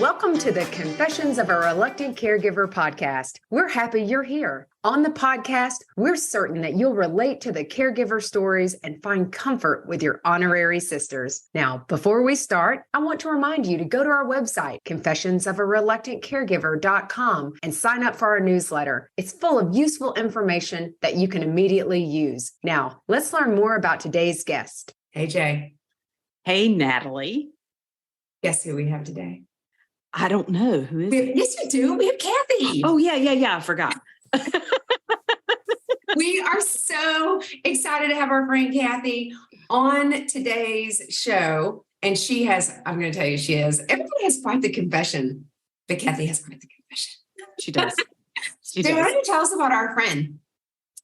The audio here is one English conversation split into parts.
Welcome to the Confessions of a Reluctant Caregiver podcast. We're happy you're here. On the podcast, we're certain that you'll relate to the caregiver stories and find comfort with your honorary sisters. Now, before we start, I want to remind you to go to our website, confessionsofareluctantcaregiver.com, and sign up for our newsletter. It's full of useful information that you can immediately use. Now, let's learn more about today's guest. Hey, Jay. Hey, Natalie. Guess who we have today? I don't know. Who is it? Yes, we do. We have Cathy. Oh, yeah. I forgot. We are so excited to have our friend Cathy on today's show. And she has, I'm going to tell you, everybody has quite the confession, but Cathy has quite the confession. She does. So why don't you tell us about our friend?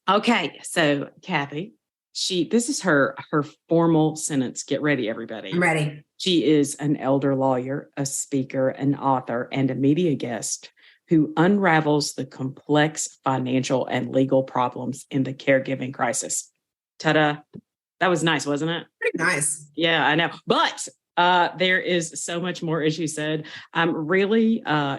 Okay. So Cathy, this is her formal sentence. Get ready, everybody. I'm ready. She is an elder lawyer, a speaker, an author, and a media guest who unravels the complex financial and legal problems in the caregiving crisis. Ta-da. That was nice, wasn't it? Pretty nice. Yeah, I know. But there is so much more, as you said.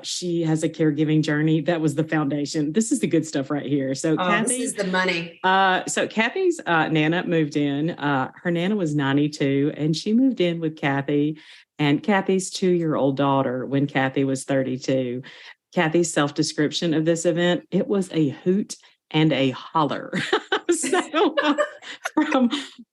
She has a caregiving journey. That was the foundation. This is the good stuff right here. So Cathy, this is the money. So Cathy's Nana moved in. Her Nana was 92, and she moved in with Cathy and Cathy's 2-year-old daughter when Cathy was 32. Cathy's self-description of this event, it was a hoot and a holler. So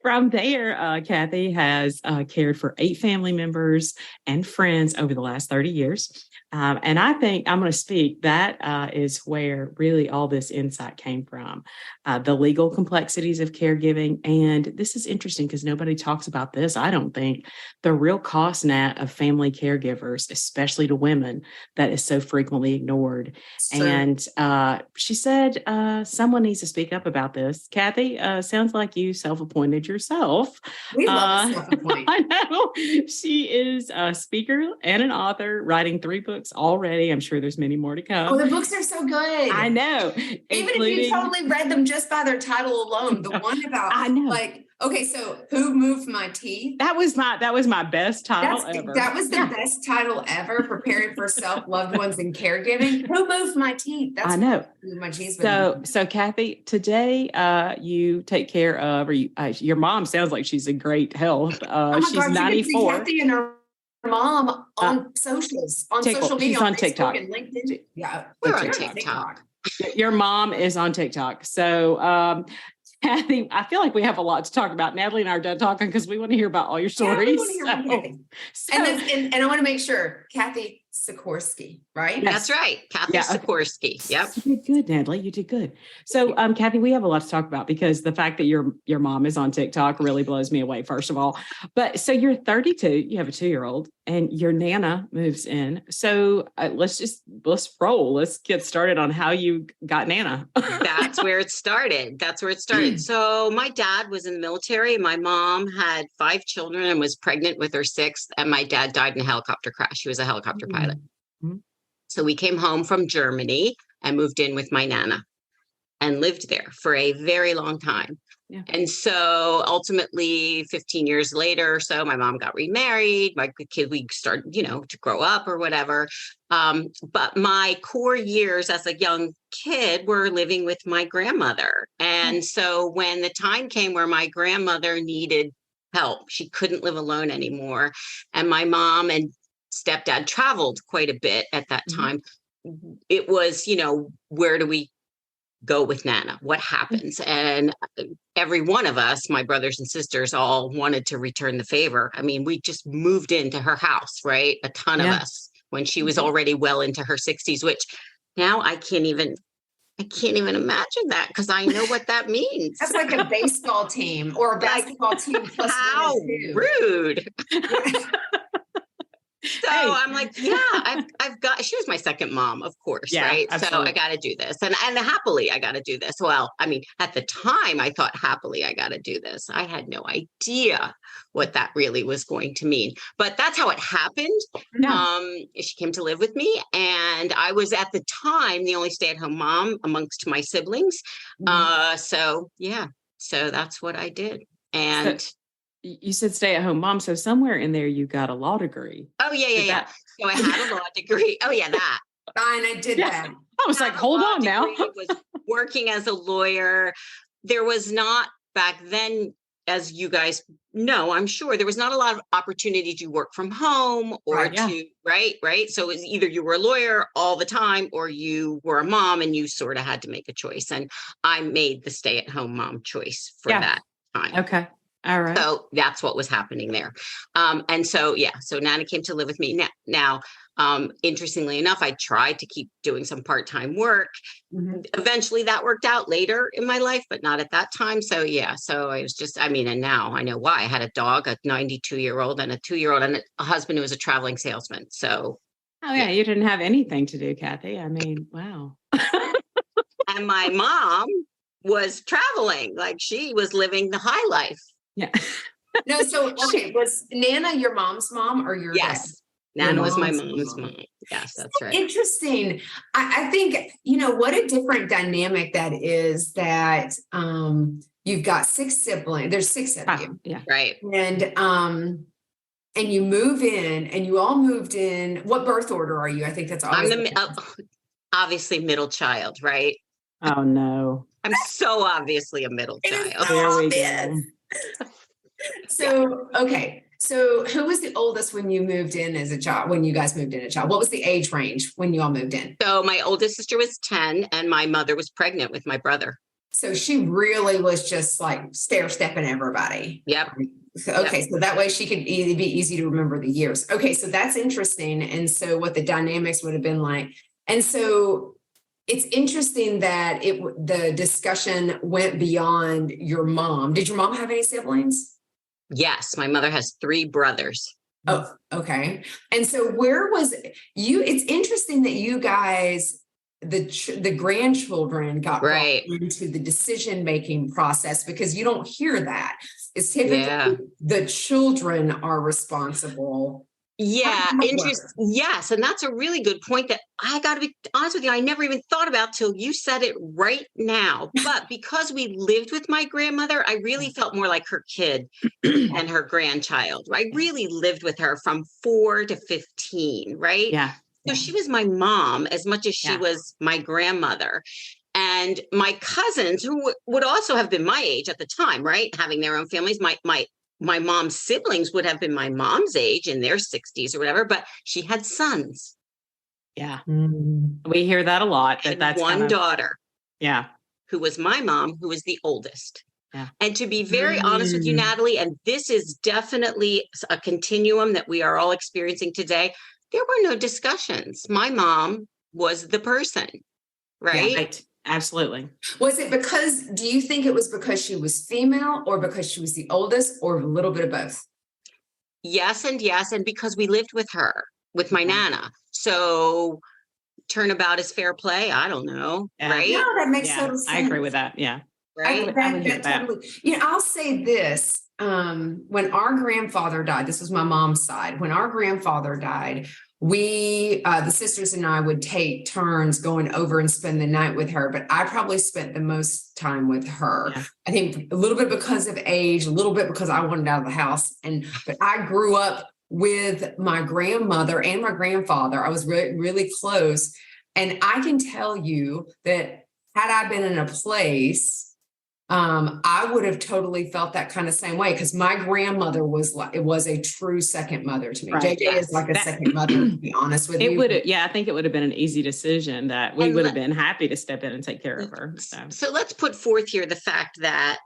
from there, Cathy has cared for 8 family members and friends over the last 30 years. And I think I'm going to speak, that is where really all this insight came from, the legal complexities of caregiving. And this is interesting because nobody talks about this. I don't think the real cost, Nat, of family caregivers, especially to women, that is so frequently ignored. So, and she said, someone needs to speak up about this. Cathy, sounds like you self-appointed yourself. We love self-appointed. I know. She is a speaker and an author, writing 3 books already. I'm sure there's many more to come. Oh, the books are so good. I know. Even if you totally read them just by their title alone, the one about, I know. Okay, so Who Moved My Teeth? That was my best title ever. That was the best title ever, preparing for self, loved ones, and caregiving. Who moved my teeth? That's I know. My teeth. So Cathy, today you take care of, your mom sounds like she's in great health. She's 94. Cathy and her mom on socials, on social media, she's on TikTok and LinkedIn. Yeah, we're on TikTok. Your mom is on TikTok. So Cathy, I feel like we have a lot to talk about. Natalie and I are done talking because we want to hear about all your stories. Yeah, and I want to make sure, Cathy Sikorski, right? Yes. That's right. Cathy Sikorski. Yep. You did good, Natalie. You did good. So, Cathy, we have a lot to talk about because the fact that your mom is on TikTok really blows me away, first of all. But so you're 32, you have a 2-year-old, and your Nana moves in. So let's roll. Let's get started on how you got Nana. That's where it started. So my dad was in the military. My mom had 5 children and was pregnant with her 6th. And my dad died in a helicopter crash. He was a helicopter pilot. Mm-hmm. So we came home from Germany and moved in with my Nana and lived there for a very long time. Yeah. And so ultimately 15 years later or so, my mom got remarried. My kid, we started, to grow up or whatever. But my core years as a young kid were living with my grandmother. And so when the time came where my grandmother needed help, she couldn't live alone anymore. And my mom and stepdad traveled quite a bit at that time. It was, where do we go with Nana? What happens? And every one of us, my brothers and sisters, all wanted to return the favor. I mean, we just moved into her house, right? A ton of us when she was already well into her 60s, which now I can't even imagine that because I know what that means. That's like a baseball team or a basketball team plus how rude. So I'm like, I've got, she was my second mom, of course, right? Absolutely. So I got to do this. And happily, I got to do this. Well, I mean, at the time I thought happily, I got to do this. I had no idea what that really was going to mean, but that's how it happened. Yeah. She came to live with me and I was at the time, the only stay-at-home mom amongst my siblings. So that's what I did. And you said stay at home mom. So somewhere in there, you got a law degree. Oh, yeah. So I had a law degree. Oh yeah, that. Fine, I did that. I was like, hold on now. Was working as a lawyer. There was not back then, as you guys know, I'm sure there was not a lot of opportunity to work from home or right. So it was either you were a lawyer all the time or you were a mom and you sort of had to make a choice. And I made the stay-at-home mom choice for that time. Okay. All right. So that's what was happening there. And so Nana came to live with me. Now, interestingly enough, I tried to keep doing some part-time work. Mm-hmm. Eventually that worked out later in my life, but not at that time. So I was just, and now I know why. I had a dog, a 92-year-old and a 2-year-old and a husband who was a traveling salesman. So. Oh yeah. You didn't have anything to do, Cathy. Wow. And my mom was traveling, like she was living the high life. Yeah. No, so okay, was Nana your mom's mom or your dad? Nana was my mom's mom. Yes, that's right. Interesting. I think, what a different dynamic that is that you've got 6 siblings. There's 6 of you. Yeah. Right. And you move in and you all moved in. What birth order are you? I think that's always. I'm obviously middle child, right? Oh no. I'm so obviously a middle child. There we go. So, okay. So who was the oldest when you moved in as a child, when you guys moved in as a child? What was the age range when you all moved in? So my oldest sister was 10 and my mother was pregnant with my brother. So she really was just like stair-stepping everybody. Yep. Okay. So that way she could be easy to remember the years. Okay. So that's interesting. And so what the dynamics would have been like. And so it's interesting that the discussion went beyond your mom. Did your mom have any siblings? Yes, my mother has 3 brothers. Oh, okay. And so where was you? It's interesting that you guys, the grandchildren got brought into the decision-making process because you don't hear that. It's typically the children are responsible. Yeah, interesting. Yes, and that's a really good point that I got to be honest with you, I never even thought about till you said it right now. But because we lived with my grandmother, I really felt more like her kid and her grandchild. I really lived with her from 4 to 15, right? Yeah. So she was my mom as much as she was my grandmother. And my cousins, who would also have been my age at the time, right? Having their own families, my mom's siblings would have been my mom's age in their 60s or whatever, but she had sons. Yeah. We hear that a lot. That's one daughter. Yeah. Who was my mom, who was the oldest. Yeah. And to be very honest with you, Natalie, and this is definitely a continuum that we are all experiencing today, there were no discussions. My mom was the person, right? Yeah, right. Absolutely. Do you think it was because she was female or because she was the oldest or a little bit of both? Yes. And because we lived with her, with my Nana. So turnabout is fair play. I don't know. Yeah. Right. No, that makes total sense. I agree with that. Yeah. Right. Totally, I'll say this. When our grandfather died, this was my mom's side. When our grandfather died, we, the sisters and I would take turns going over and spend the night with her, but I probably spent the most time with her. Yeah. I think a little bit because of age, a little bit because I wanted out of the house. But I grew up with my grandmother and my grandfather. I was really close. And I can tell you that had I been in a place, I would have totally felt that kind of same way because my grandmother was a true second mother to me. Right. JJ is like a second mother, to be honest with you. I think it would have been an easy decision that we would have been happy to step in and take care of her. So let's put forth here the fact that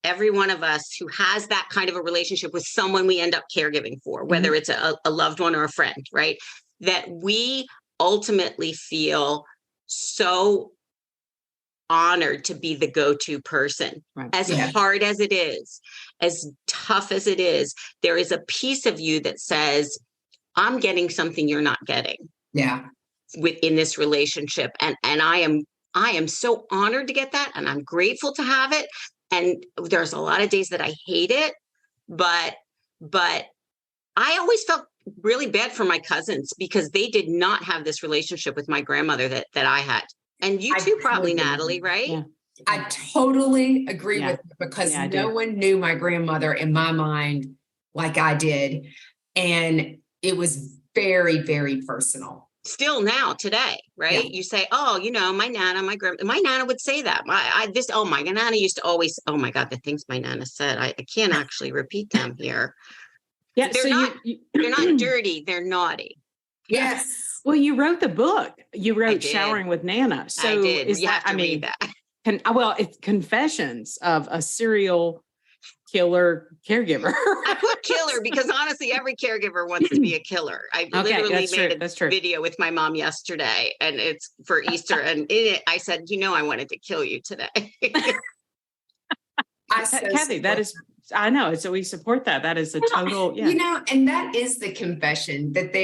every one of us who has that kind of a relationship with someone we end up caregiving for, whether it's a loved one or a friend, right? That we ultimately feel so honored to be the go-to person. Right. As hard as it is, as tough as it is, there is a piece of you that says, I'm getting something you're not getting. Yeah. Within this relationship. And I am so honored to get that. And I'm grateful to have it. And there's a lot of days that I hate it, but I always felt really bad for my cousins because they did not have this relationship with my grandmother that I had. And you too, probably, Natalie, right? Yeah. I totally agree with you because no one knew my grandmother in my mind like I did. And it was very, very personal. Still now today, right? Yeah. You say, oh, my nana, my nana would say that. My nana used to always, oh my God, the things my nana said, I can't actually repeat them here. Yeah. They're they're not dirty. They're naughty. Yes. Well, you wrote the book. You wrote did. Showering with Nana. So I did. is You that, have to read that. It's confessions of a serial killer caregiver. I put killer because honestly, every caregiver wants to be a killer. I literally made a video with my mom yesterday, and it's for Easter. And in it, I said, I wanted to kill you today. Cathy, that is, I know. So we support that. That is a total, and that is the confession that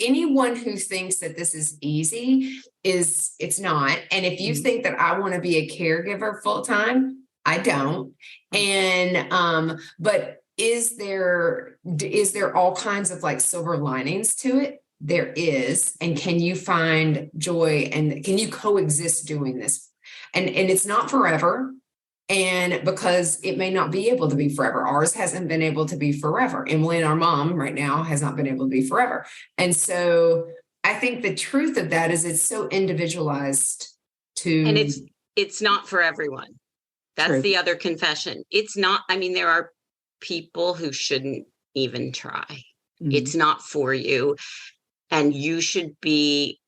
anyone who thinks that this is easy it's not. And if you think that I want to be a caregiver full time, I don't. And, but is there all kinds of like silver linings to it? There is. And can you find joy and can you coexist doing this? And it's not forever. And because it may not be able to be forever. Ours hasn't been able to be forever. Emily and our mom right now has not been able to be forever. And so I think the truth of that is it's so individualized and it's not for everyone. That's the other confession. It's not, there are people who shouldn't even try. Mm-hmm. It's not for you. And you should be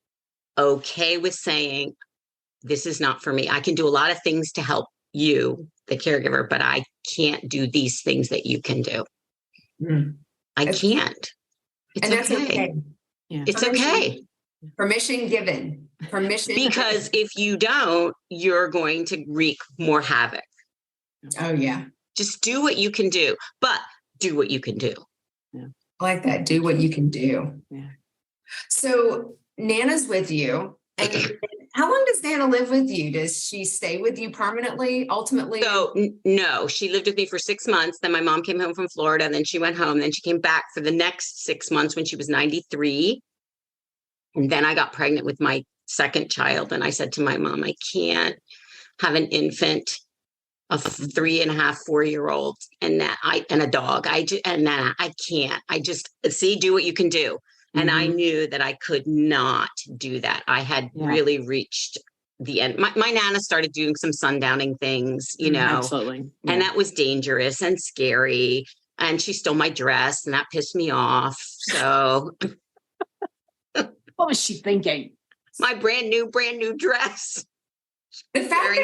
okay with saying, this is not for me. I can do a lot of things to help you, the caregiver, but I can't do these things that you can do. I can't. It's okay. Yeah. It's okay. Permission given. Permission. Because if you don't, you're going to wreak more havoc. Oh, yeah. Just do what you can do, but do what you can do. Yeah. I like that. Do what you can do. Yeah. So Nana's with you. And how long does Nana live with you? Does she stay with you permanently, ultimately? So, no, she lived with me for 6 months. Then my mom came home from Florida, and then she went home. Then she came back for the next 6 months when she was 93. And then I got pregnant with my second child. And I said to my mom, I can't have an infant, a 3.5, 4-year-old, and a dog. I can't. I just do what you can do. And I knew that I could not do that. I had really reached the end. My Nana started doing some sundowning things, Absolutely. Yeah. And that was dangerous and scary. And she stole my dress, and that pissed me off. So what was she thinking? My brand new dress. The fact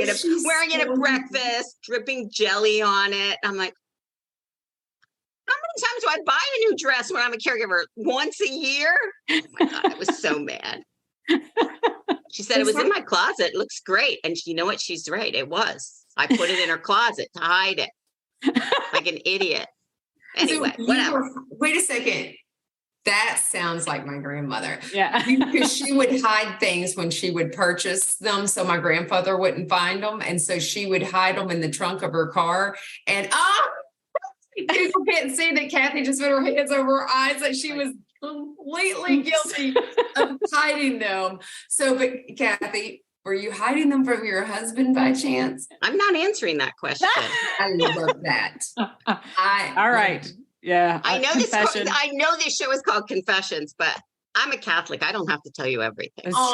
wearing it at breakfast, dripping jelly on it. I'm like, how many times do I buy a new dress when I'm a caregiver? Once a year? Oh my God, I was so mad. She said it was in my closet. It looks great. And you know what? She's right. It was. I put it in her closet to hide it. Like an idiot. Anyway, whatever. Wait a second. That sounds like my grandmother. Yeah. Because she would hide things when she would purchase them so my grandfather wouldn't find them. And so she would hide them in the trunk of her car. And people can't see that Cathy just put her hands over her eyes, that she was completely guilty of hiding them. So, but Cathy, were you hiding them from your husband by chance? I'm not answering that question. I love that. All right. Yeah. I know this show is called Confessions, but I'm a Catholic. I don't have to tell you everything. That's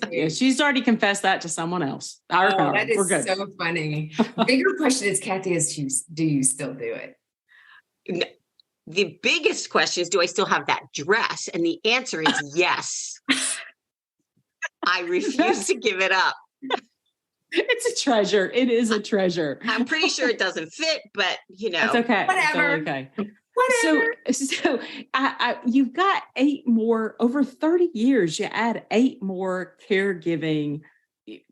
true. She's already confessed that to someone else. That is so funny. Bigger question is, Cathy, do you still do it? The biggest question is, do I still have that dress? And the answer is yes. I refuse to give it up. It's a treasure. It is a treasure. I'm pretty sure it doesn't fit, but it's okay. Whatever. It's okay. Whatever. So you've got 8 more, over 30 years, you add 8 more caregiving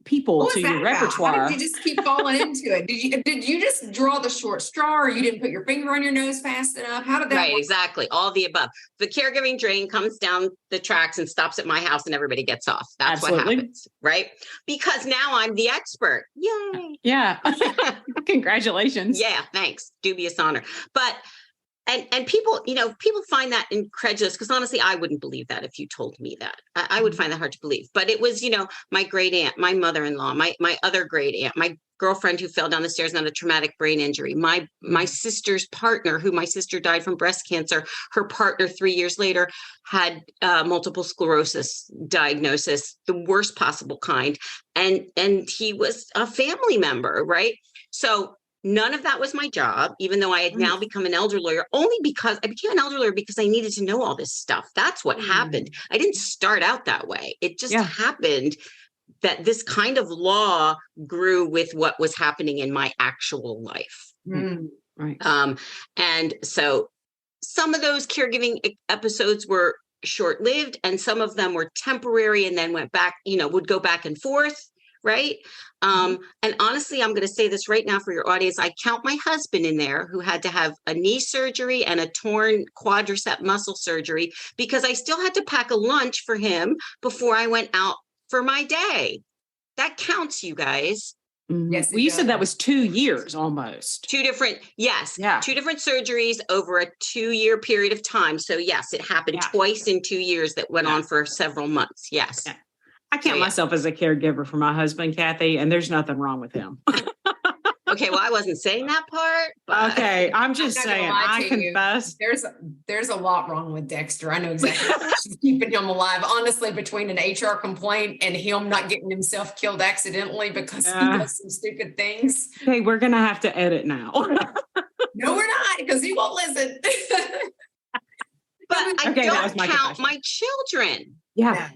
people to your repertoire. How did you just keep falling into it? Did you just draw the short straw, or you didn't put your finger on your nose fast enough? How did that work? Exactly. All the above. The caregiving train comes down the tracks and stops at my house, and everybody gets off. That's what happens, right? Because now I'm the expert. Yay. Yeah. Congratulations. Yeah, thanks. Dubious honor. But And people, people find that incredulous, because honestly, I wouldn't believe that if you told me that. I would find that hard to believe. But it was, my great aunt, my mother-in-law, my other great aunt, my girlfriend who fell down the stairs and had a traumatic brain injury, my sister's partner, who my sister died from breast cancer. Her partner 3 years later had multiple sclerosis diagnosis, the worst possible kind, and he was a family member, right? So none of that was my job, even though I had now become an elder lawyer, only because I became an elder lawyer because I needed to know all this stuff. That's what happened. I didn't start out that way. It just happened that this kind of law grew with what was happening in my actual life. Right. And so some of those caregiving episodes were short-lived, and some of them were temporary and then went back, would go back and forth. Right. And honestly, I'm going to say this right now for your audience. I count my husband in there, who had to have a knee surgery and a torn quadricep muscle surgery, because I still had to pack a lunch for him before I went out for my day. That counts, you guys. Yes. Well, you said that was 2 years almost. Two different surgeries over a 2-year period of time. So yes, it happened twice in 2 years that went on for several months. Yes. Yeah. I count myself as a caregiver for my husband, Cathy, and there's nothing wrong with him. Okay, well, I wasn't saying that part. But okay, I'm just saying, I confess. There's a lot wrong with Dexter. I know exactly. She's keeping him alive. Honestly, between an HR complaint and him not getting himself killed accidentally because he does some stupid things. Okay, we're going to have to edit now. No, we're not, because he won't listen. But I don't count my children. Yeah.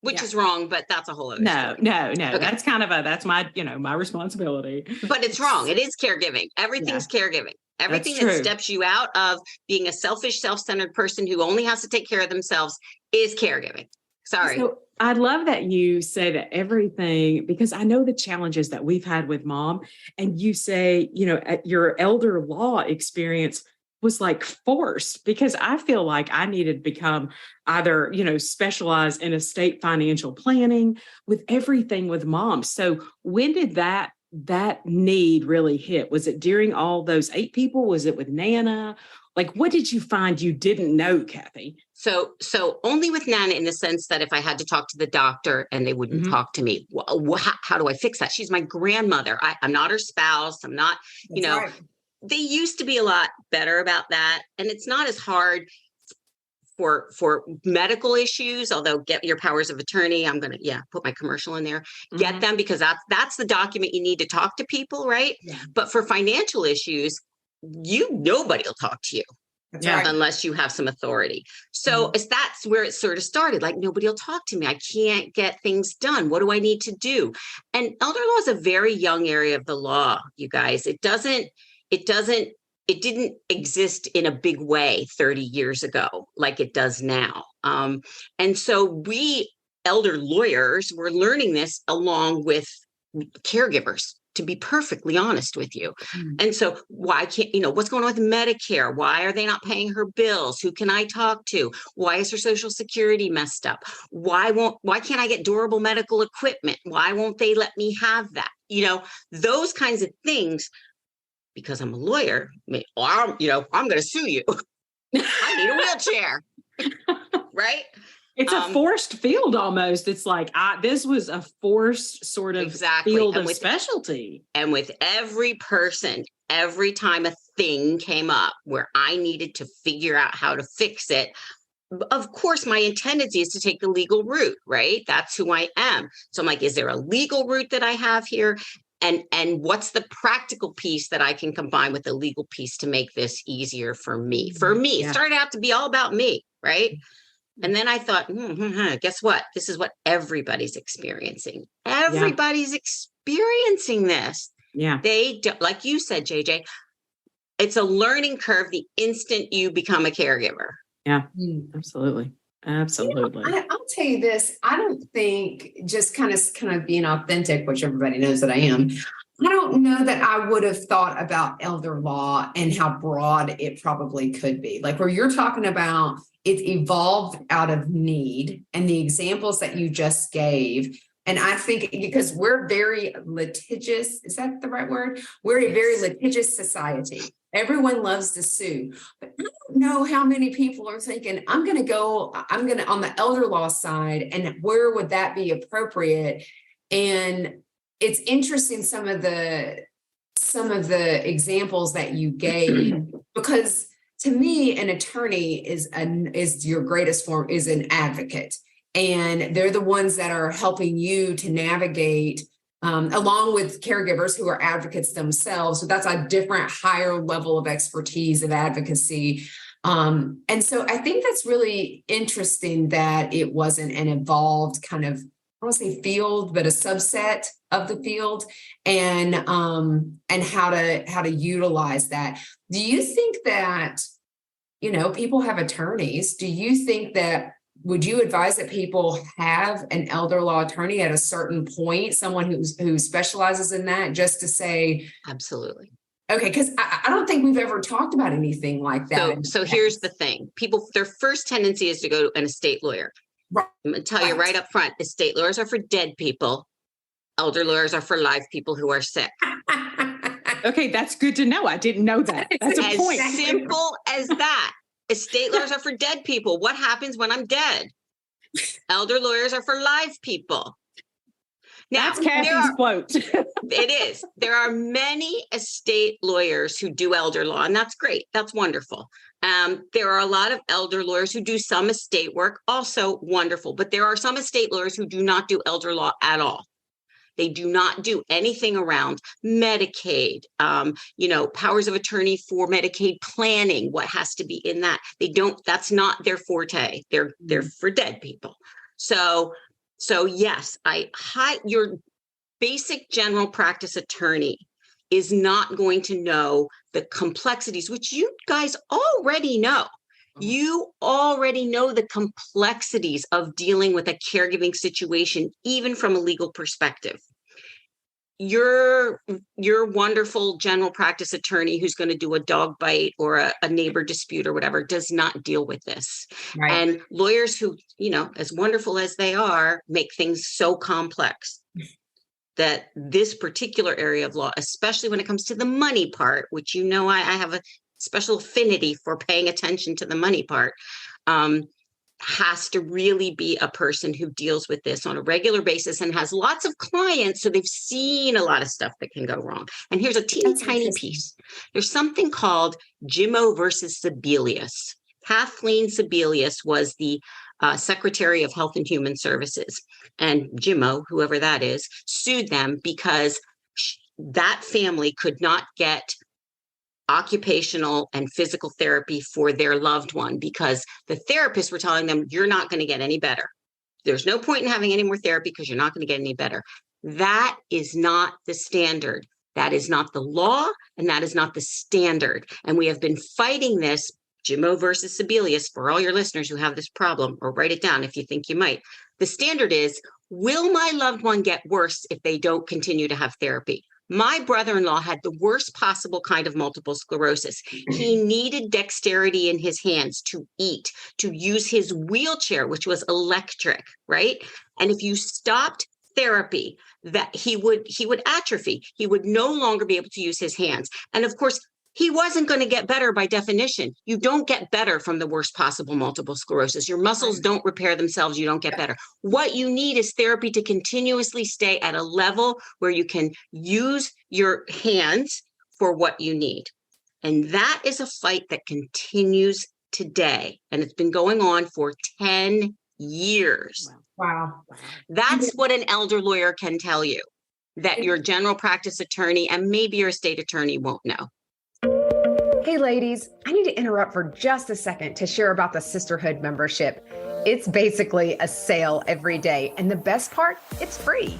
Which is wrong, but that's a whole other story. No. Okay. That's kind of that's my, my responsibility. But it's wrong. It is caregiving. Everything's caregiving. Everything that steps you out of being a selfish, self-centered person who only has to take care of themselves is caregiving. Sorry. So I love that you say that everything, because I know the challenges that we've had with Mom, and you say, your elder law experience was like forced, because I feel like I needed to become either, specialized in estate financial planning with everything with Mom. So when did that need really hit? Was it during all those 8 people? Was it with Nana? Like, what did you find you didn't know, Cathy? So only with Nana, in the sense that if I had to talk to the doctor and they wouldn't talk to me, how do I fix that? She's my grandmother. I'm not her spouse. I'm not, right. They used to be a lot better about that. And it's not as hard for medical issues, although get your powers of attorney. I'm going to, put my commercial in there, get them, because that's the document you need to talk to people. Right. Yeah. But for financial issues, nobody will talk to you. Unless you have some authority. So that's where it sort of started. Like, nobody will talk to me. I can't get things done. What do I need to do? And elder law is a very young area of the law, you guys. It didn't exist in a big way 30 years ago like it does now. And so we elder lawyers were learning this along with caregivers, to be perfectly honest with you. And so why can't, what's going on with Medicare? Why are they not paying her bills? Who can I talk to? Why is her Social Security messed up? Why can't I get durable medical equipment? Why won't they let me have that? Those kinds of things. Because I'm a lawyer, I'm going to sue you. I need a wheelchair, right? It's a forced field almost. It's like, this was a forced sort of field of specialty. And with every person, every time a thing came up where I needed to figure out how to fix it, of course, my tendency is to take the legal route, right? That's who I am. So I'm like, is there a legal route that I have here? And what's the practical piece that I can combine with the legal piece to make this easier for me? It started out to be all about me, right? And then I thought, guess what? This is what everybody's experiencing. Everybody's experiencing this. Yeah. They don't, like you said, JJ, it's a learning curve the instant you become a caregiver. Yeah, absolutely. Absolutely. I'll tell you this. I don't think, just kind of being authentic, which everybody knows that I am, I don't know that I would have thought about elder law and how broad it probably could be. Like where you're talking about, it evolved out of need, and the examples that you just gave. And I think because we're very litigious, is that the right word? We're a very litigious society. Everyone loves to sue, but I don't know how many people are thinking, I'm going to on the elder law side, and where would that be appropriate? And it's interesting some of the examples that you gave, because to me, an attorney is your greatest form, is an advocate. And they're the ones that are helping you to navigate, along with caregivers who are advocates themselves. So that's a different, higher level of expertise of advocacy. And so I think that's really interesting that it wasn't an evolved kind of, I don't want to say field, but a subset of the field, and how to utilize that. Do you think that, people have attorneys? Do you think that, would you advise that people have an elder law attorney at a certain point, someone who specializes in that, just to say? Absolutely. Okay, because I don't think we've ever talked about anything like that. So here's the thing. People, their first tendency is to go to an estate lawyer. Right. I'm going to tell you right up front, estate lawyers are for dead people. Elder lawyers are for live people who are sick. Okay, that's good to know. I didn't know that. That's a point. As simple as that. Estate lawyers are for dead people. What happens when I'm dead? Elder lawyers are for live people. Now, that's Cathy's quote. It is. There are many estate lawyers who do elder law, and that's great. That's wonderful. There are a lot of elder lawyers who do some estate work, also wonderful. But there are some estate lawyers who do not do elder law at all. They do not do anything around Medicaid, powers of attorney for Medicaid planning, what has to be in that. They don't, that's not their forte. They're for dead people. So yes, your basic general practice attorney is not going to know the complexities, which you guys already know. You already know the complexities of dealing with a caregiving situation, even from a legal perspective. Your wonderful general practice attorney who's going to do a dog bite or a neighbor dispute or whatever does not deal with this. Right. And lawyers who, as wonderful as they are, make things so complex that this particular area of law, especially when it comes to the money part, which I have a special affinity for paying attention to the money part, has to really be a person who deals with this on a regular basis and has lots of clients. So they've seen a lot of stuff that can go wrong. And here's a teeny tiny piece. There's something called Jimmo versus Sebelius. Kathleen Sebelius was the Secretary of Health and Human Services. And Jimmo, whoever that is, sued them because that family could not get occupational and physical therapy for their loved one because the therapists were telling them, you're not going to get any better. There's no point in having any more therapy because you're not going to get any better. That is not the standard. That is not the law, and that is not the standard. And we have been fighting this, Jimmo versus Sebelius, for all your listeners who have this problem, or write it down if you think you might. The standard is, will my loved one get worse if they don't continue to have therapy? My brother-in-law had the worst possible kind of multiple sclerosis. He needed dexterity in his hands to eat, to use his wheelchair, which was electric, right? And if you stopped therapy, that he would atrophy. He would no longer be able to use his hands. And of course, he wasn't going to get better by definition. You don't get better from the worst possible multiple sclerosis. Your muscles don't repair themselves. You don't get better. What you need is therapy to continuously stay at a level where you can use your hands for what you need. And that is a fight that continues today. And it's been going on for 10 years. Wow. That's what an elder lawyer can tell you, that your general practice attorney and maybe your estate attorney won't know. Hey ladies, I need to interrupt for just a second to share about the Sisterhood membership. It's basically a sale every day, and the best part, it's free.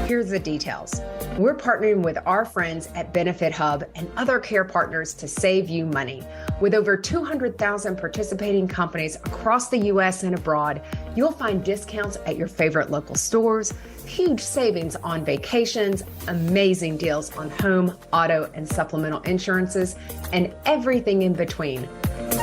Here's the details. We're partnering with our friends at Benefit Hub and other care partners to save you money. With over 200,000 participating companies across the U.S. and abroad, you'll find discounts at your favorite local stores, huge savings on vacations, amazing deals on home, auto, and supplemental insurances, and everything in between.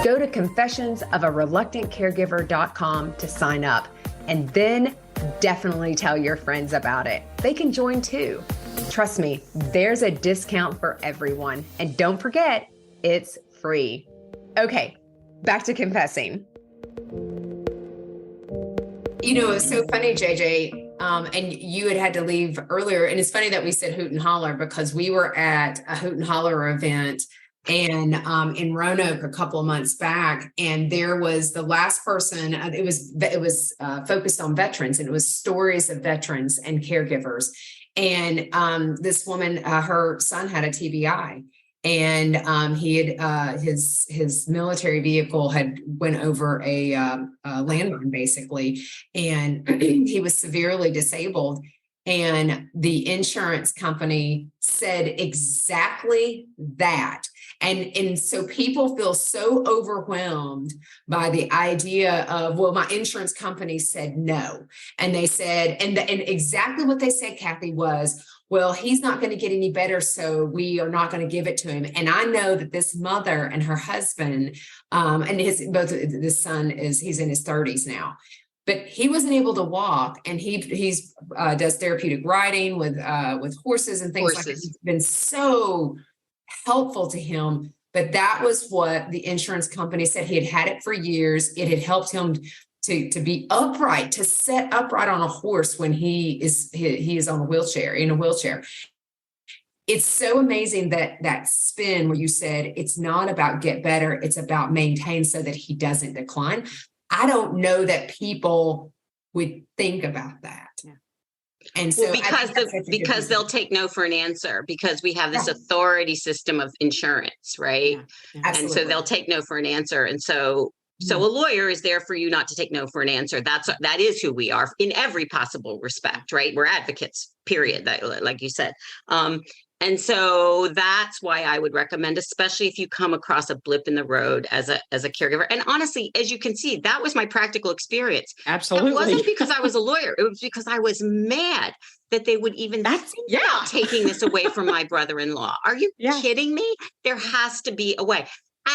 Go to confessionsofareluctantcaregiver.com to sign up, and then definitely tell your friends about it. They can join too. Trust me, there's a discount for everyone. And don't forget, it's free. Okay, back to confessing. It's so funny, JJ. And you had to leave earlier. And it's funny that we said Hoot and Holler because we were at a Hoot and Holler event and in Roanoke a couple of months back. And there was the last person, it was focused on veterans, and it was stories of veterans and caregivers. And this woman, her son had a TBI. And he had his military vehicle had went over a landmine basically, and he was severely disabled. And the insurance company said exactly that. And so people feel so overwhelmed by the idea of, well, my insurance company said no. And they said, and exactly what they said, Cathy, was, well, he's not going to get any better, so we are not going to give it to him. And I know that this mother and her husband, and this son he's in his 30s now, but he wasn't able to walk, and he's does therapeutic riding with horses and things like that. It's been so helpful to him. But that was what the insurance company said. He had it for years. It had helped him to be upright, to sit upright on a horse when he is on a wheelchair, in a wheelchair. It's so amazing that spin where you said it's not about get better, it's about maintain so that he doesn't decline. I don't know that people would think about that. Yeah. And so because they'll take no for an answer, because we have this authority system of insurance, right? Yeah. And so they'll take no for an answer. And so a lawyer is there for you not to take no for an answer. That is who we are in every possible respect, right? We're advocates, period. That, like you said. And so that's why I would recommend, especially if you come across a blip in the road as a caregiver. And honestly, as you can see, that was my practical experience. Absolutely. It wasn't because I was a lawyer. It was because I was mad that they would even think about taking this away from my brother-in-law. Are you kidding me? There has to be a way.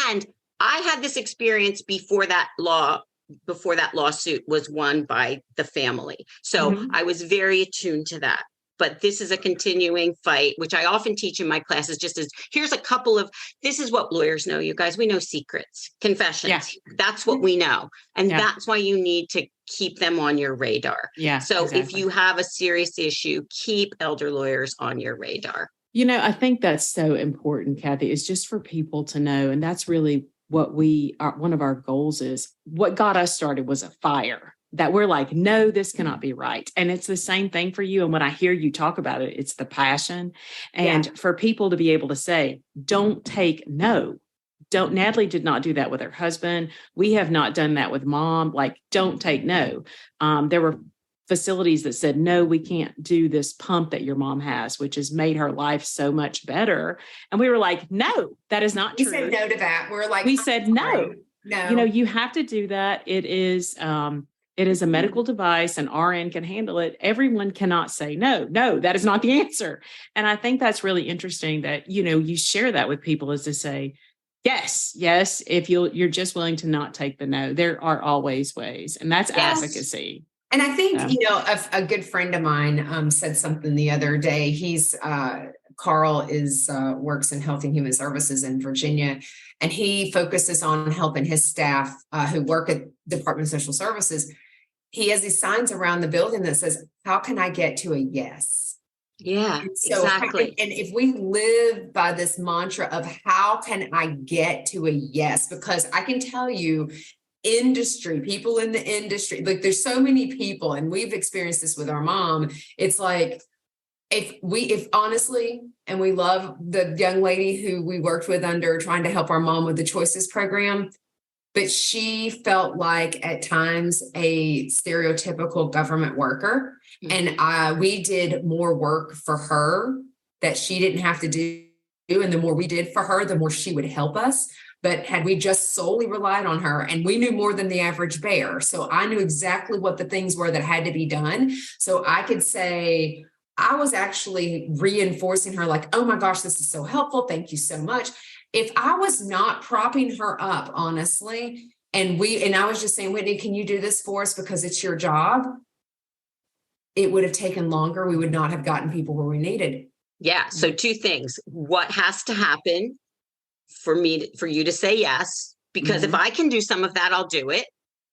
And I had this experience before that lawsuit was won by the family. So I was very attuned to that. But this is a continuing fight, which I often teach in my classes, just as here's a couple of, this is what lawyers know, you guys. We know secrets, confessions. Yes. That's what we know. And that's why you need to keep them on your radar. Yeah. So if you have a serious issue, keep elder lawyers on your radar. I think that's so important, Cathy, is just for people to know. And that's really what one of our goals is. What got us started was a fire. That we're like, no, this cannot be right. And it's the same thing for you. And when I hear you talk about it, it's the passion. And for people to be able to say, don't take no. Natalie did not do that with her husband. We have not done that with mom. Like, don't take no. There were facilities that said, no, we can't do this pump that your mom has, which has made her life so much better. And we were like, no, that is not true. We said no to that. We said no. You have to do that. It is a medical device, and RN can handle it. Everyone cannot say no. No, that is not the answer. And I think that's really interesting that, you share that with people, is to say, yes, if you're just willing to not take the no, there are always ways. And that's advocacy. And I think, a good friend of mine said something the other day. Carl works in Health and Human Services in Virginia, and he focuses on helping his staff who work at Department of Social Services. He has these signs around the building that says, how can I get to a yes? Yeah, exactly. And if we live by this mantra of how can I get to a yes, because I can tell you, people in the industry, like there's so many people, and we've experienced this with our mom. It's like, if honestly, and we love the young lady who we worked with under trying to help our mom with the Choices program, but she felt like at times a stereotypical government worker. And we did more work for her that she didn't have to do. And the more we did for her, the more she would help us. But had we just solely relied on her, and we knew more than the average bear. So I knew exactly what the things were that had to be done. So I could say, I was actually reinforcing her like, oh my gosh, this is so helpful. Thank you so much. If I was not propping her up, honestly, and I was just saying, Whitney, can you do this for us because it's your job? It would have taken longer. We would not have gotten people where we needed. Yeah. So two things. What has to happen for you to say yes, because if I can do some of that, I'll do it,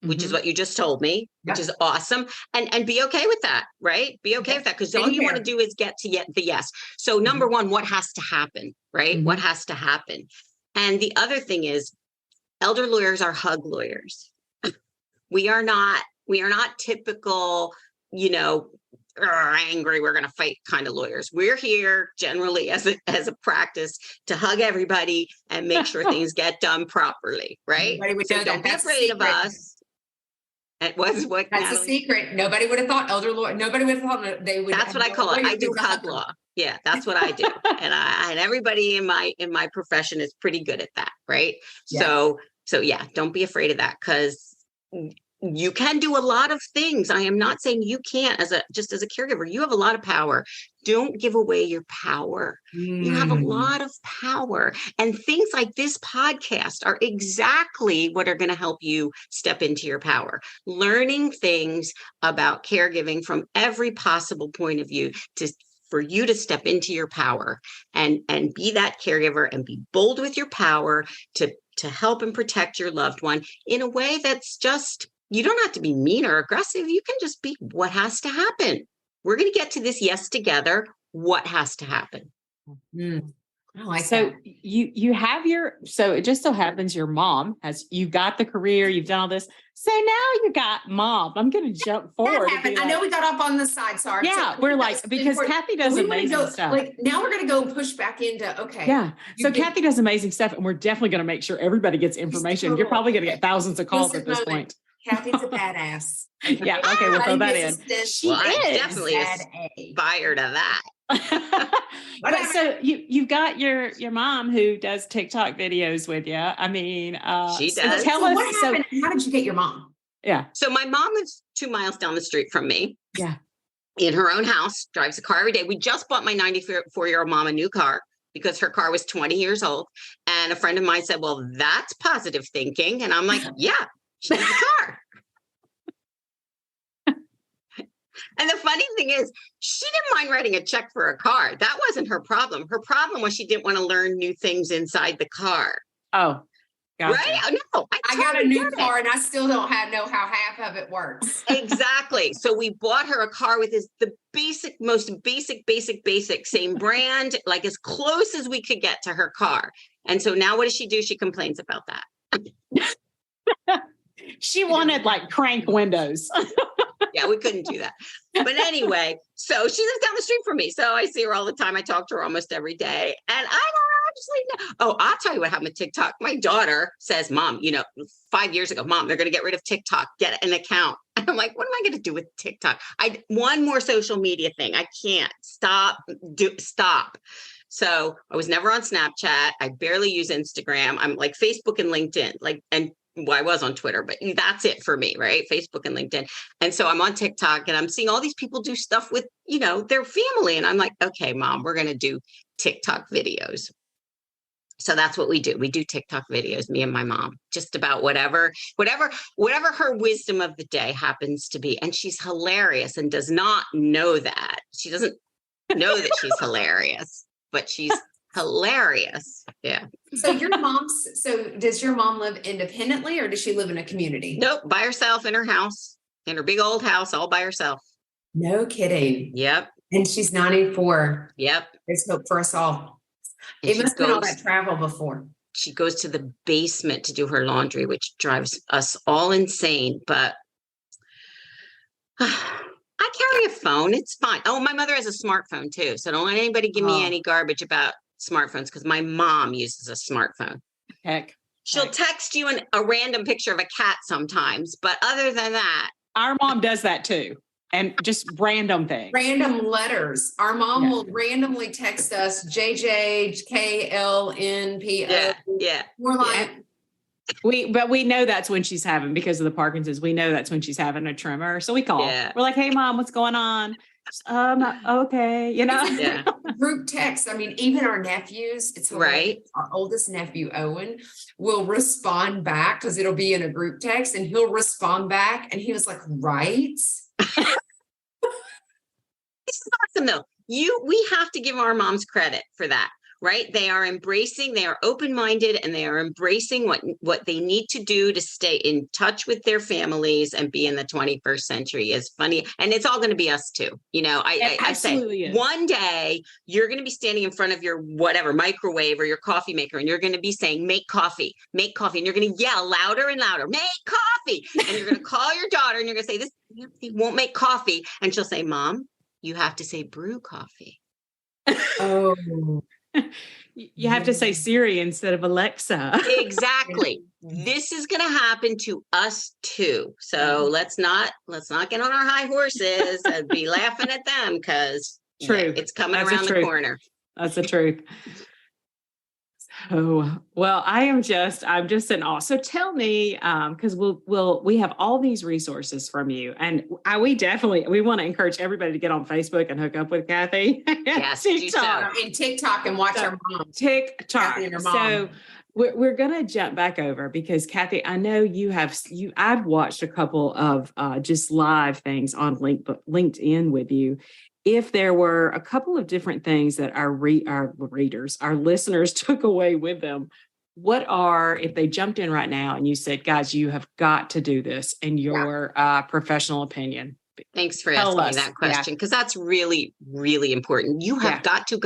which is what you just told me, which is awesome. And be okay with that, right? Be okay with that, because all you want to do is get to the yes. So number one, what has to happen, right? What has to happen? And the other thing is, elder lawyers are hug lawyers. We are not typical, angry, we're going to fight kind of lawyers. We're here generally as a practice to hug everybody and make sure things get done properly, right? So don't be afraid of us. It was what that's Natalie? A secret. Nobody would have thought elder law. Nobody would have thought they would. That's what I call it. I do hug law. Yeah, that's what I do. and everybody in my profession is pretty good at that, right? Yeah. So yeah, don't be afraid of that, because you can do a lot of things. I am not saying you can't just as a caregiver. You have a lot of power. Don't give away your power. You have a lot of power. And things like this podcast are exactly what are going to help you step into your power. Learning things about caregiving from every possible point of view for you to step into your power and be that caregiver and be bold with your power to help and protect your loved one in a way that's just, you don't have to be mean or aggressive. You can just be what has to happen. We're going to get to this yes together. What has to happen? I like that. You have so it just so happens your mom you got the career, you've done all this. So now you got mom. I'm going to jump forward. I know we got up on the side. Sorry. Yeah. So we're because Cathy does amazing stuff. Now we're going to go push back into, okay. Yeah. So Cathy does amazing stuff, and we're definitely going to make sure everybody gets information. You're probably going to get thousands of calls at this point. Cathy's a badass. Yeah. Okay. We'll throw that in. She is. I'm definitely inspired of that. But so you've got your mom who does TikTok videos with you. I mean, she does. So tell us what happened. How did you get your mom? Yeah. So my mom lives 2 miles down the street from me. Yeah. In her own house, drives a car every day. We just bought my 94-year-old mom a new car because her car was 20 years old. And a friend of mine said, well, that's positive thinking. And I'm like, yeah, she needs a car. And the funny thing is, she didn't mind writing a check for a car. That wasn't her problem. Her problem was she didn't want to learn new things inside the car. Oh, gotcha. Right? No, I got a new car and I still don't know how half of it works. Exactly. So we bought her a car with the most basic, same brand, like as close as we could get to her car. And so now what does she do? She complains about that. She wanted like crank windows. Yeah, we couldn't do that. But anyway, so she lives down the street from me. So I see her all the time. I talk to her almost every day. And I don't know, just like, oh, I'll tell you what happened with TikTok. My daughter says, Mom, 5 years ago, Mom, they're going to get rid of TikTok. Get an account. And I'm like, what am I going to do with TikTok? One more social media thing. I can't stop. So I was never on Snapchat. I barely use Instagram. I'm like Facebook and LinkedIn, I was on Twitter, but that's it for me, right? Facebook and LinkedIn. And so I'm on TikTok and I'm seeing all these people do stuff with, their family. And I'm like, okay, Mom, we're going to do TikTok videos. So that's what we do. We do TikTok videos, me and my mom, just about whatever her wisdom of the day happens to be. And she's hilarious and does not know that. She doesn't know that she's hilarious, but she's hilarious. Yeah. So does your mom live independently or does she live in a community? Nope. By herself in her house, in her big old house, all by herself. No kidding. Yep. And she's 94. Yep. There's hope for us all. It must have been all that travel before. She goes to the basement to do her laundry, which drives us all insane. But I carry a phone. It's fine. Oh, my mother has a smartphone too. So don't let anybody give me any garbage about smartphones because my mom uses a smartphone. Heck. She'll text you a random picture of a cat sometimes. But other than that. Our mom does that too. And just random things. Random letters. Our mom will randomly text us JJKLNPO. Yeah. We're like, But we know that's when she's having, because of the Parkinson's, we know that's when she's having a tremor. So we call. Yeah. We're like, hey, Mom, what's going on? Okay. Yeah. Group text. I mean, even our nephews, it's right. Our oldest nephew, Owen, will respond back because it'll be in a group text and he'll respond back. And he was like, right. This is awesome though. We have to give our moms credit for that. right? They are embracing, they are open-minded, and they are embracing what they need to do to stay in touch with their families and be in the 21st century. Is funny. And it's all going to be us too. I say one day you're going to be standing in front of your whatever microwave or your coffee maker, and you're going to be saying, make coffee. And you're going to yell louder and louder, make coffee. And you're going to call your daughter and you're going to say, this won't make coffee. And she'll say, Mom, you have to say brew coffee. Oh, you have to say Siri instead of Alexa. Exactly. This is going to happen to us too. So let's not get on our high horses and be laughing at them, because it's coming around the corner. That's the truth. Oh, well, I'm just in awe. So tell me, because we have all these resources from you, and we want to encourage everybody to get on Facebook and hook up with Cathy. Yes, TikTok and TikTok and watch our mom. TikTok. And her mom. So we're going to jump back over, because Cathy, I know I've watched a couple of just live things on LinkedIn with you. If there were a couple of different things that our listeners took away with them, if they jumped in right now and you said, guys, you have got to do this in your professional opinion? Thanks for asking me that question, because that's really, really important. You have got to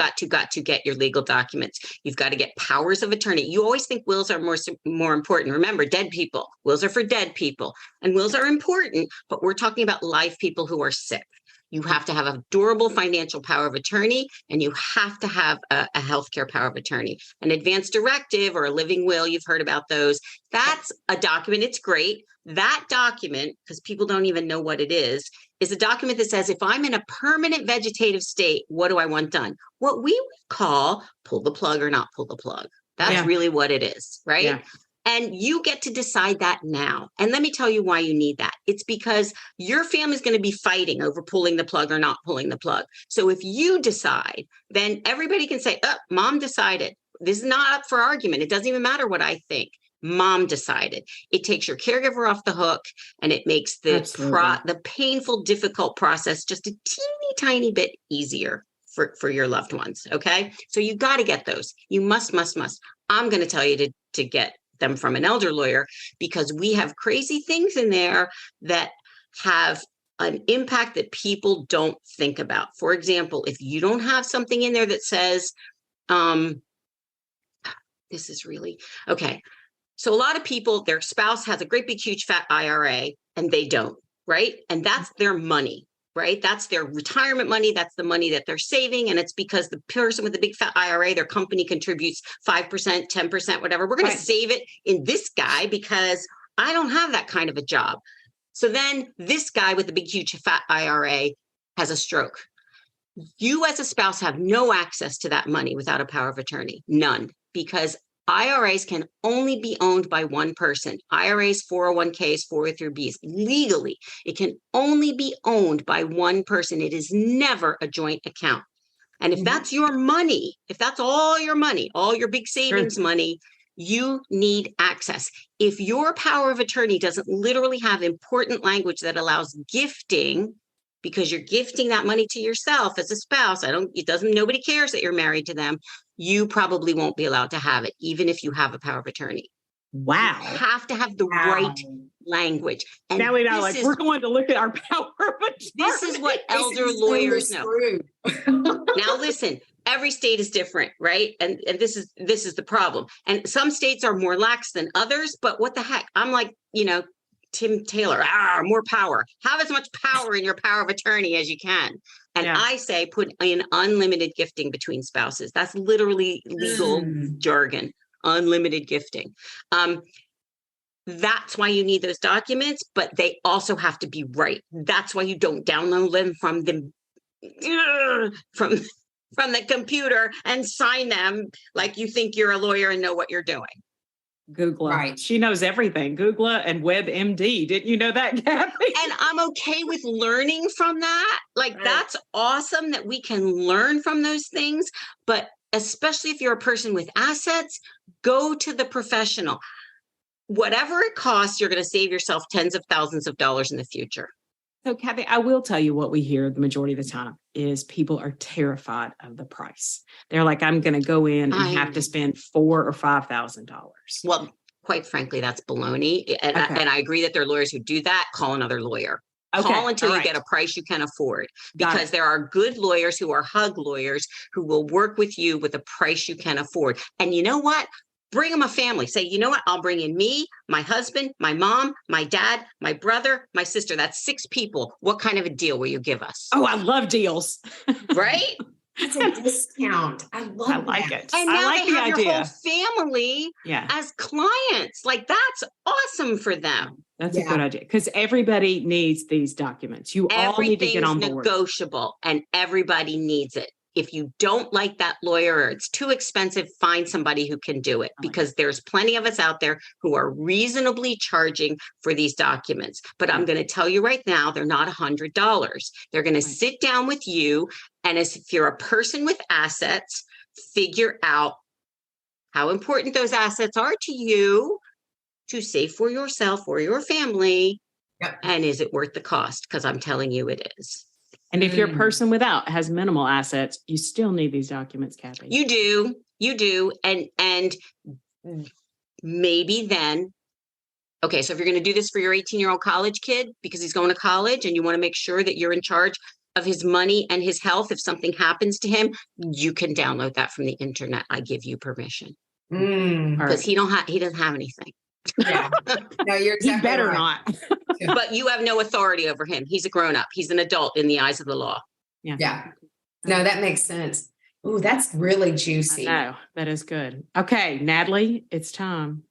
get your legal documents. You've got to get powers of attorney. You always think wills are more important. Remember, dead people. Wills are for dead people, and wills are important, but we're talking about live people who are sick. You have to have a durable financial power of attorney, and you have to have a healthcare power of attorney. An advance directive or a living will, you've heard about those. That's a document. It's great. That document, because people don't even know what it is a document that says, if I'm in a permanent vegetative state, what do I want done? What we would call pull the plug or not pull the plug. That's really what it is, right? Yeah. And you get to decide that now. And let me tell you why you need that. It's because your family is going to be fighting over pulling the plug or not pulling the plug. So if you decide, then everybody can say, oh, Mom decided. This is not up for argument. It doesn't even matter what I think. Mom decided. It takes your caregiver off the hook, and it makes the painful, difficult process just a teeny tiny bit easier for your loved ones. Okay. So you got to get those. You must. I'm going to tell you to get them from an elder lawyer, because we have crazy things in there that have an impact that people don't think about. For example, if you don't have something in there that says, this is really okay. So a lot of people, their spouse has a great big huge fat IRA and they don't, right? And that's their money, right? That's their retirement money. That's the money that they're saving. And it's because the person with the big fat IRA, their company contributes 5%, 10%, whatever. We're going to save it in this guy because I don't have that kind of a job. So then this guy with the big, huge fat IRA has a stroke. You as a spouse have no access to that money without a power of attorney, none, because IRAs can only be owned by one person. IRAs, 401ks, 403bs, legally, it can only be owned by one person. It is never a joint account. And if that's your money, if that's all your money, all your big savings money, you need access. If your power of attorney doesn't literally have important language that allows gifting, because you're gifting that money to yourself as a spouse, nobody cares that you're married to them, you probably won't be allowed to have it, even if you have a power of attorney. Wow. You have to have the right language. And now we know, we're going to look at our power of attorney. This is what elder lawyers know. Now listen, every state is different, right? And this is the problem. And some states are more lax than others, but what the heck? I'm like, Tim Taylor, more power. Have as much power in your power of attorney as you can. And I say put in unlimited gifting between spouses. That's literally legal jargon, unlimited gifting. That's why you need those documents, but they also have to be right. That's why you don't download them from the computer and sign them like you think you're a lawyer and know what you're doing. Google. Right. She knows everything. Google and WebMD. Didn't you know that, Cathy? And I'm okay with learning from that. That's awesome that we can learn from those things. But especially if you're a person with assets, go to the professional. Whatever it costs, you're going to save yourself tens of thousands of dollars in the future. So, Kathy, I will tell you what we hear the majority of the time is people are terrified of the price. They're like, I'm going to go in and have to spend $4,000 or $5,000. Well, quite frankly, that's baloney. And, Okay. I agree that there are lawyers who do that. Call another lawyer. Okay. Call until All you right. get a price you can afford, Got because it. there are good lawyers who are hug lawyers who will work with you with a price you can afford. And you know what? Bring them a family. Say, you know what? I'll bring in me, my husband, my mom, my dad, my brother, my sister. That's 6 people. What kind of a deal will you give us? Oh, I love deals. Right? That's a discount. I love like that. it. And I now like they the have your idea. whole family as clients. Like, that's awesome for them. That's a good idea, because everybody needs these documents. You all need to get on board. Negotiable, and everybody needs it. If you don't like that lawyer or it's too expensive, find somebody who can do it, because there's plenty of us out there who are reasonably charging for these documents. But I'm going to tell you right now, they're not $100. They're going to sit down with you. And as if you're a person with assets, figure out how important those assets are to you to save for yourself or your family. Yep. And is it worth the cost? Because I'm telling you it is. And if your person without has minimal assets, you still need these documents, Kathy. You do. And maybe then, okay, so if you're going to do this for your 18-year-old college kid because he's going to college and you want to make sure that you're in charge of his money and his health, if something happens to him, you can download that from the internet. I give you permission. Because he doesn't have anything. Yeah. No, you're exactly He better right. not. But you have no authority over him. He's a grown-up. He's an adult in the eyes of the law. Yeah. No, that makes sense. Ooh, that's really juicy. No, that is good. Okay, Natalie, it's time.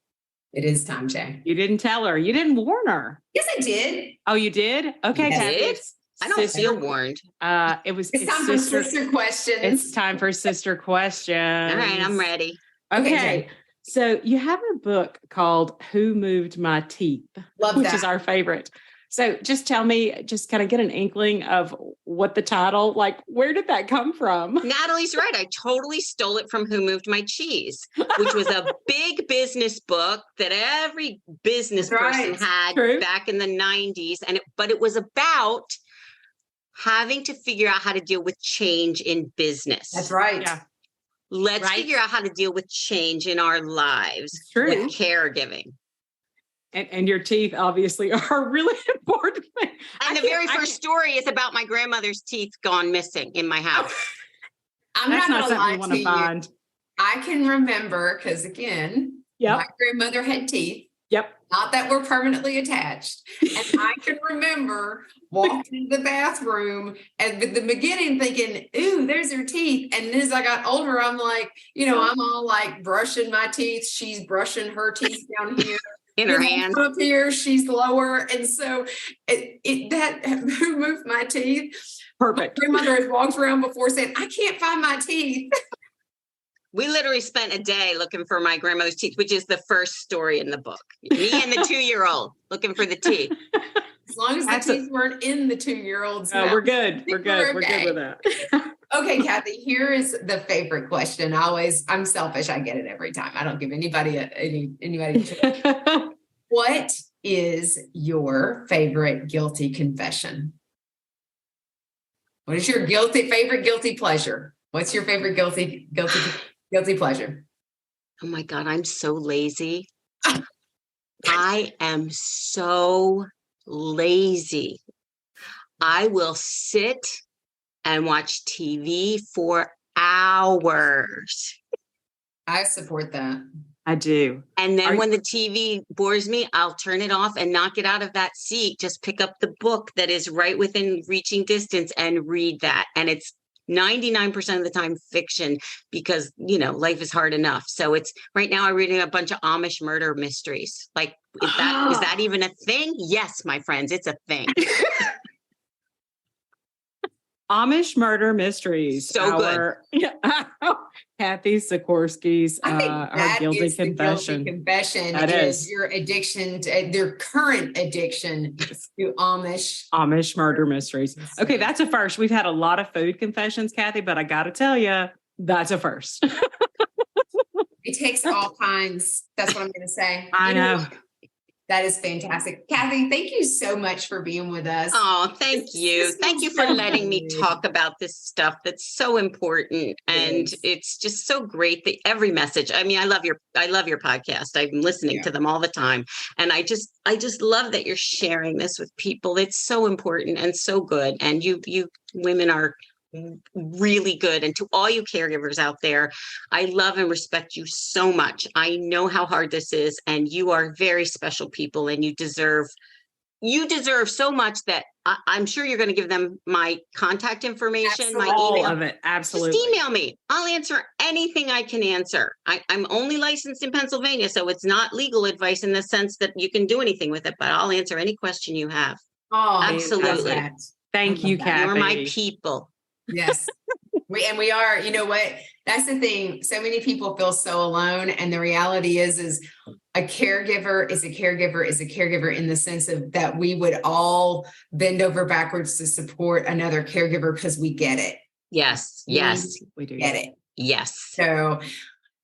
It is time, Jay. You didn't tell her. You didn't warn her. Yes, I did. Oh, you did? Okay, Yes. Kathy. Did? I don't feel warned. It's time for sister questions. It's time for sister questions. All right, I'm ready. Okay. So you have a book called Who Moved My Teeth? Which is our favorite. So just tell me, just kind of get an inkling of what the title, like, where did that come from? Natalie's right. I totally stole it from Who Moved My Cheese, which was a big business book that every business person had back in the 90s. But it was about having to figure out how to deal with change in business. That's right. Yeah. Let's figure out how to deal with change in our lives with caregiving. And your teeth obviously are really important. And the very first story is about my grandmother's teeth gone missing in my house. I'm not going to lie to you. I can remember, because again, my grandmother had teeth. Yep. Not that we're permanently attached. And I can remember walking to the bathroom and at the beginning thinking, ooh, there's her teeth. And then as I got older, I'm like, I'm all like brushing my teeth. She's brushing her teeth down here. In her hand. Up here, she's lower. And so that who moved my teeth. Perfect. My grandmother has walked around before saying, I can't find my teeth. We literally spent a day looking for my grandmother's teeth, which is the first story in the book. Me and the 2-year-old looking for the teeth. As long as the teeth weren't in the 2-year-old's mouth. We're good. We're good. We're good with that. Okay, Kathy, here is the favorite question. I'm selfish. I get it every time. I don't give anybody anybody. What is your favorite guilty confession? What is your favorite guilty pleasure? What's your favorite guilty pleasure? Oh my God, I'm so lazy. I am so lazy. I will sit and watch TV for hours. I support that. I do. And then when the TV bores me, I'll turn it off and not get out of that seat. Just pick up the book that is right within reaching distance and read that. And it's 99% of the time fiction because, life is hard enough. So it's right now I'm reading a bunch of Amish murder mysteries. Like, is that even a thing? Yes, my friends, it's a thing. Amish murder mysteries. So good. Cathy Sikorski's our guilty confession. The guilty confession that is your addiction to their current addiction to Amish murder mysteries. Okay, that's a first. We've had a lot of food confessions, Cathy, but I got to tell you, that's a first. It takes all kinds. That's what I'm going to say. I know. That is fantastic. Cathy, thank you so much for being with us. Oh, thank you. Thank you for letting me talk about this stuff that's so important. And it's just so great that every message, I mean, I love your podcast. I'm listening to them all the time. And I just love that you're sharing this with people. It's so important and so good. And you women are really good. And to all you caregivers out there, I love and respect you so much. I know how hard this is, and you are very special people, and you deserve so much that I'm sure you're going to give them my contact information, my email. All of it. Absolutely. Just email me. I'll answer anything I can answer. I'm only licensed in Pennsylvania, so it's not legal advice in the sense that you can do anything with it, but I'll answer any question you have. Oh, absolutely. Thank you, Cathy. You're my people. Yes. We are, you know what, that's the thing. So many people feel so alone. And the reality is a caregiver is a caregiver in the sense of that we would all bend over backwards to support another caregiver because we get it. Yes. We do get it. Yes. So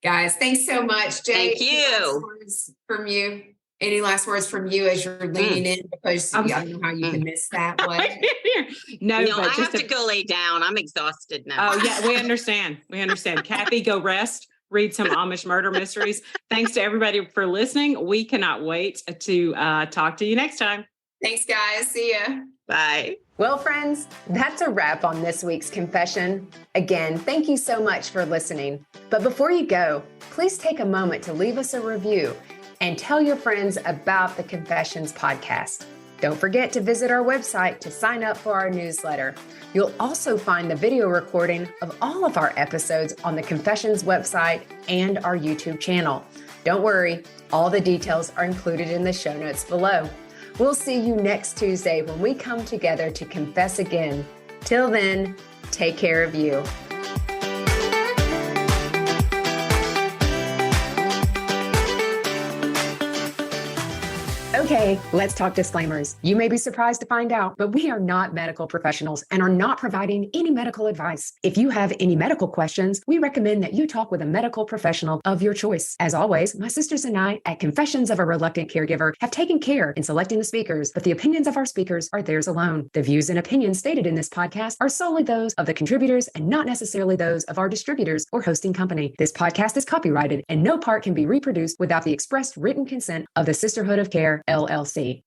guys, thanks so much. Jay, thank you. From you. Any last words from you as you're leaning in? Because I don't know how you can miss that one. No, I have to go lay down. I'm exhausted now. Oh, yeah, we understand. Cathy, go rest. Read some Amish murder mysteries. Thanks to everybody for listening. We cannot wait to talk to you next time. Thanks, guys. See ya. Bye. Well, friends, that's a wrap on this week's confession. Again, thank you so much for listening. But before you go, please take a moment to leave us a review and tell your friends about the Confessions podcast. Don't forget to visit our website to sign up for our newsletter. You'll also find the video recording of all of our episodes on the Confessions website and our YouTube channel. Don't worry, all the details are included in the show notes below. We'll see you next Tuesday when we come together to confess again. Till then, take care of you. Okay, let's talk disclaimers. You may be surprised to find out, but we are not medical professionals and are not providing any medical advice. If you have any medical questions, we recommend that you talk with a medical professional of your choice. As always, my sisters and I at Confessions of a Reluctant Caregiver have taken care in selecting the speakers, but the opinions of our speakers are theirs alone. The views and opinions stated in this podcast are solely those of the contributors and not necessarily those of our distributors or hosting company. This podcast is copyrighted and no part can be reproduced without the expressed written consent of the Sisterhood of Care, LLC.